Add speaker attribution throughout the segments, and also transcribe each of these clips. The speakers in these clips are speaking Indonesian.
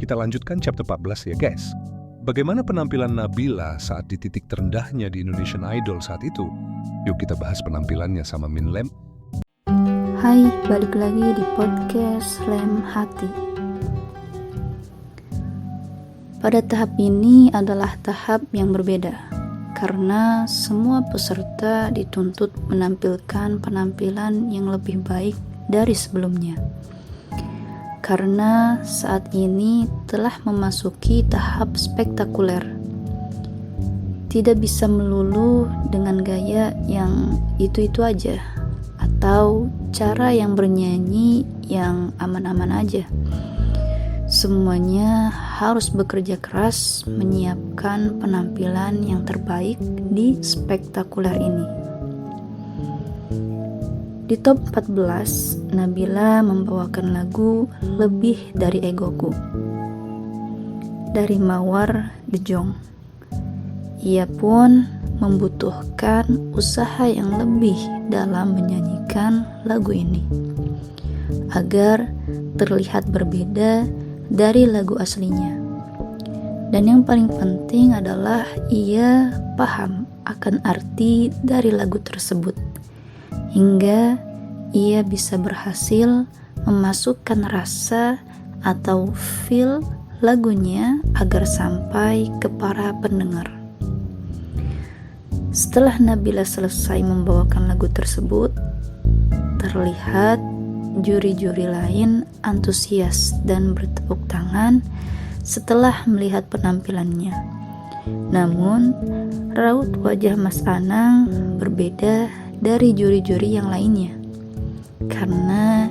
Speaker 1: Kita lanjutkan chapter 14 ya guys. Bagaimana penampilan Nabila saat di titik terendahnya di Indonesian Idol saat itu? Yuk kita bahas penampilannya sama Min Lem.
Speaker 2: Hai, balik lagi di podcast Lem Hati. Pada tahap ini adalah tahap yang berbeda, karena semua peserta dituntut menampilkan penampilan yang lebih baik dari sebelumnya. Karena saat ini telah memasuki tahap spektakuler. Tidak bisa melulu dengan gaya yang itu-itu aja, atau cara yang bernyanyi yang aman-aman aja. Semuanya harus bekerja keras menyiapkan penampilan yang terbaik di spektakuler ini. Di top 14, Nabila membawakan lagu Lebih Dari Egoku dari Mawar De Jong. Ia pun membutuhkan usaha yang lebih dalam menyanyikan lagu ini agar terlihat berbeda dari lagu aslinya. Dan yang paling penting adalah ia paham akan arti dari lagu tersebut, hingga ia bisa berhasil memasukkan rasa atau feel lagunya agar sampai ke para pendengar. Setelah Nabila selesai membawakan lagu tersebut, terlihat juri-juri lain antusias dan bertepuk tangan setelah melihat penampilannya. Namun, raut wajah Mas Anang berbeda dari juri-juri yang lainnya, karena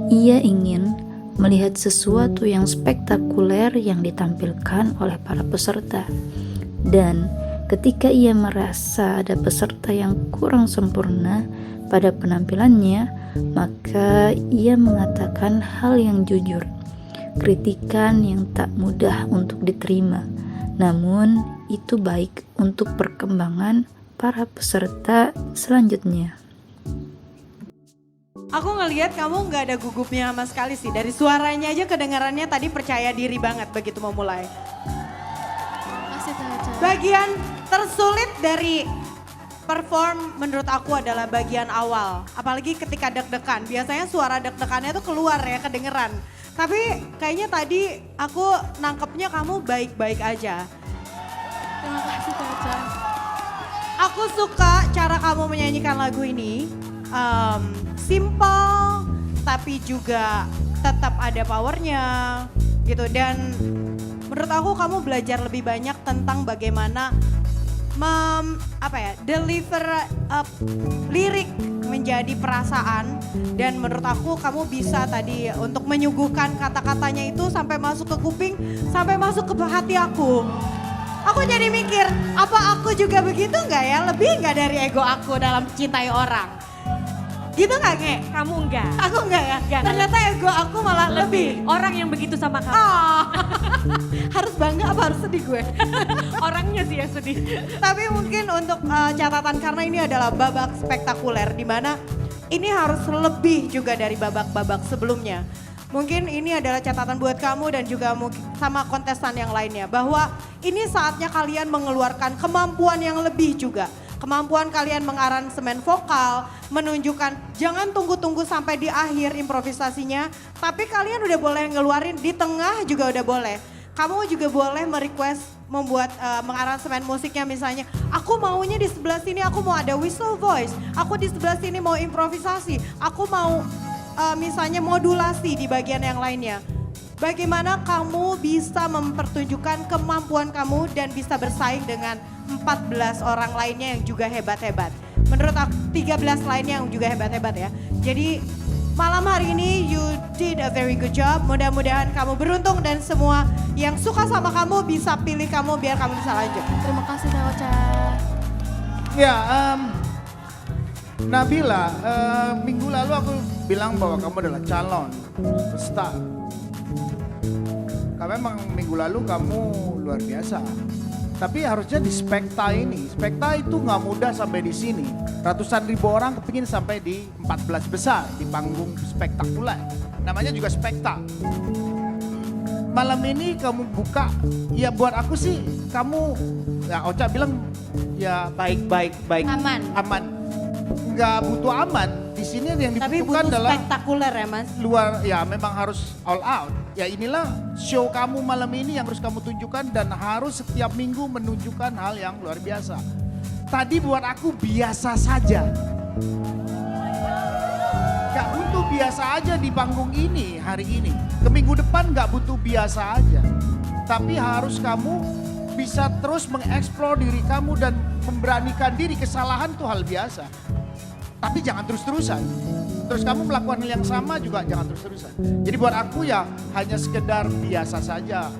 Speaker 2: ia ingin melihat sesuatu yang spektakuler yang ditampilkan oleh para peserta. Dan ketika ia merasa ada peserta yang kurang sempurna pada penampilannya, maka ia mengatakan hal yang jujur, kritikan yang tak mudah untuk diterima. Namun, itu baik untuk perkembangan para peserta selanjutnya.
Speaker 3: Aku ngelihat kamu nggak ada gugupnya sama sekali sih. Dari suaranya aja kedengarannya tadi percaya diri banget begitu mau mulai. Bagian tersulit dari perform menurut aku adalah bagian awal. Apalagi ketika deg-degan. Biasanya suara deg-degannya tuh keluar ya, kedengeran. Tapi kayaknya tadi aku nangkepnya kamu baik-baik aja.
Speaker 4: Terima kasih Caca.
Speaker 3: Aku suka cara kamu menyanyikan lagu ini. Simple tapi juga tetap ada powernya gitu. Dan menurut aku kamu belajar lebih banyak tentang bagaimana deliver lirik menjadi perasaan. Dan menurut aku kamu bisa tadi untuk menyuguhkan kata-katanya itu sampai masuk ke kuping, sampai masuk ke hati aku. Aku jadi mikir, apa aku juga begitu nggak ya? Lebih nggak dari ego aku dalam cintai orang? Gitu nggak, Nge?
Speaker 4: Kamu enggak.
Speaker 3: Aku enggak ya?
Speaker 4: Enggak.
Speaker 3: Ternyata ego aku malah lebih.
Speaker 4: Orang yang begitu sama kamu.
Speaker 3: Oh. Harus bangga apa harus sedih gue?
Speaker 4: Orangnya sih yang sedih.
Speaker 3: Tapi mungkin untuk catatan, karena ini adalah babak spektakuler, di mana ini harus lebih juga dari babak-babak sebelumnya. Mungkin ini adalah catatan buat kamu dan juga sama kontestan yang lainnya. Bahwa ini saatnya kalian mengeluarkan kemampuan yang lebih juga. Kemampuan kalian mengaransemen vokal, menunjukkan jangan tunggu-tunggu sampai di akhir improvisasinya. Tapi kalian udah boleh ngeluarin di tengah juga udah boleh. Kamu juga boleh merequest membuat mengaransemen musiknya, misalnya aku maunya di sebelah sini aku mau ada whistle voice. Aku di sebelah sini mau improvisasi. Aku mau misalnya modulasi di bagian yang lainnya. Bagaimana kamu bisa mempertunjukkan kemampuan kamu dan bisa bersaing dengan 14 orang lainnya yang juga hebat-hebat. Menurut aku 13 lainnya yang juga hebat-hebat ya. Jadi malam hari ini you did a very good job. Mudah-mudahan kamu beruntung dan semua yang suka sama kamu bisa pilih kamu biar kamu bisa lanjut.
Speaker 4: Terima kasih Caca.
Speaker 5: Ya, Nabila, minggu lalu aku bilang bahwa kamu adalah calon star. Karena memang minggu lalu kamu luar biasa. Tapi harusnya di Spekta ini, Spekta itu nggak mudah sampai di sini. Ratusan ribu orang kepingin sampai di 14 besar di panggung spektakuler. Namanya juga Spekta. malam ini kamu buka, ya buat aku sih kamu, ya Ocha bilang ya baik. Aman. Nggak butuh aman. Di sini yang
Speaker 3: Tapi
Speaker 5: dibutuhkan
Speaker 3: butuh
Speaker 5: adalah
Speaker 3: spektakuler ya Mas.
Speaker 5: luar, ya memang harus all out. Ya inilah show kamu malam ini yang harus kamu tunjukkan dan harus setiap minggu menunjukkan hal yang luar biasa. Tadi buat aku biasa saja. Gak butuh biasa aja di panggung ini hari ini. Ke minggu depan gak butuh biasa aja. Tapi harus kamu bisa terus mengeksplor diri kamu dan memberanikan diri. Kesalahan tuh hal biasa. Tapi jangan terus-terusan. Terus kamu melakukan hal yang sama juga jangan terus-terusan. Jadi buat aku ya hanya sekedar biasa saja.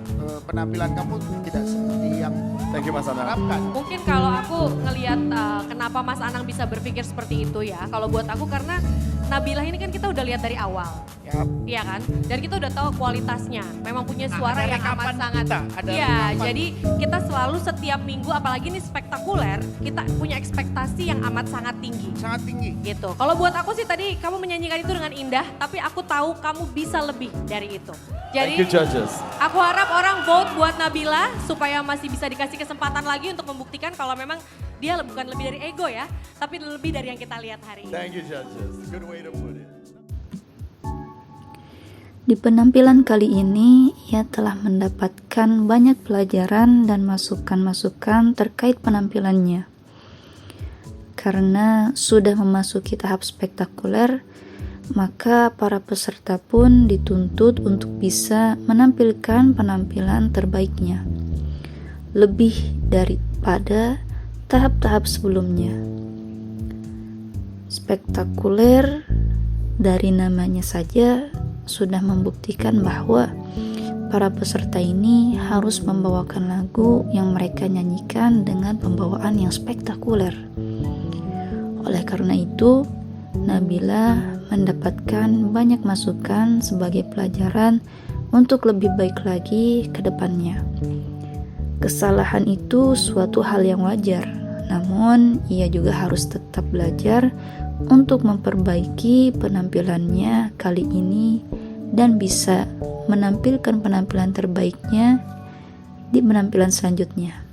Speaker 5: Penampilan kamu tidak seperti yang
Speaker 6: Thank you Mas Anang.
Speaker 5: harapkan.
Speaker 4: Mungkin kalau aku ngelihat kenapa Mas Anang bisa berpikir seperti itu ya. Kalau buat aku karena Nabila ini kan kita udah lihat dari awal.
Speaker 5: Yap.
Speaker 4: Iya kan? Dan kita udah tahu kualitasnya. Memang punya
Speaker 5: Nah,
Speaker 4: suara
Speaker 5: ada
Speaker 4: yang amat
Speaker 5: rekapan
Speaker 4: sangat.
Speaker 5: kita, ada
Speaker 4: Iya,
Speaker 5: rekapan.
Speaker 4: jadi kita selalu setiap minggu apalagi ini spektakuler, kita punya ekspektasi yang amat sangat tinggi.
Speaker 5: Sangat tinggi.
Speaker 4: Gitu. Kalau buat aku sih tadi kamu menyanyikan itu dengan indah, tapi aku tahu kamu bisa lebih dari itu.
Speaker 6: Thank you
Speaker 4: Jadi
Speaker 6: judges.
Speaker 4: aku harap orang vote buat Nabila supaya masih bisa dikasih kesempatan lagi untuk membuktikan kalau memang dia bukan lebih dari ego ya, tapi lebih dari yang kita lihat hari ini.
Speaker 6: Thank you judges. Good way to put it.
Speaker 2: Di penampilan kali ini, ia telah mendapatkan banyak pelajaran dan masukan-masukan terkait penampilannya. Karena sudah memasuki tahap spektakuler, maka para peserta pun dituntut untuk bisa menampilkan penampilan terbaiknya, lebih daripada tahap-tahap sebelumnya. Spektakuler dari namanya saja sudah membuktikan bahwa para peserta ini harus membawakan lagu yang mereka nyanyikan dengan pembawaan yang spektakuler. Oleh karena itu, Nabila mendapatkan banyak masukan sebagai pelajaran untuk lebih baik lagi ke depannya. Kesalahan itu suatu hal yang wajar, namun ia juga harus tetap belajar untuk memperbaiki penampilannya kali ini dan bisa menampilkan penampilan terbaiknya di penampilan selanjutnya.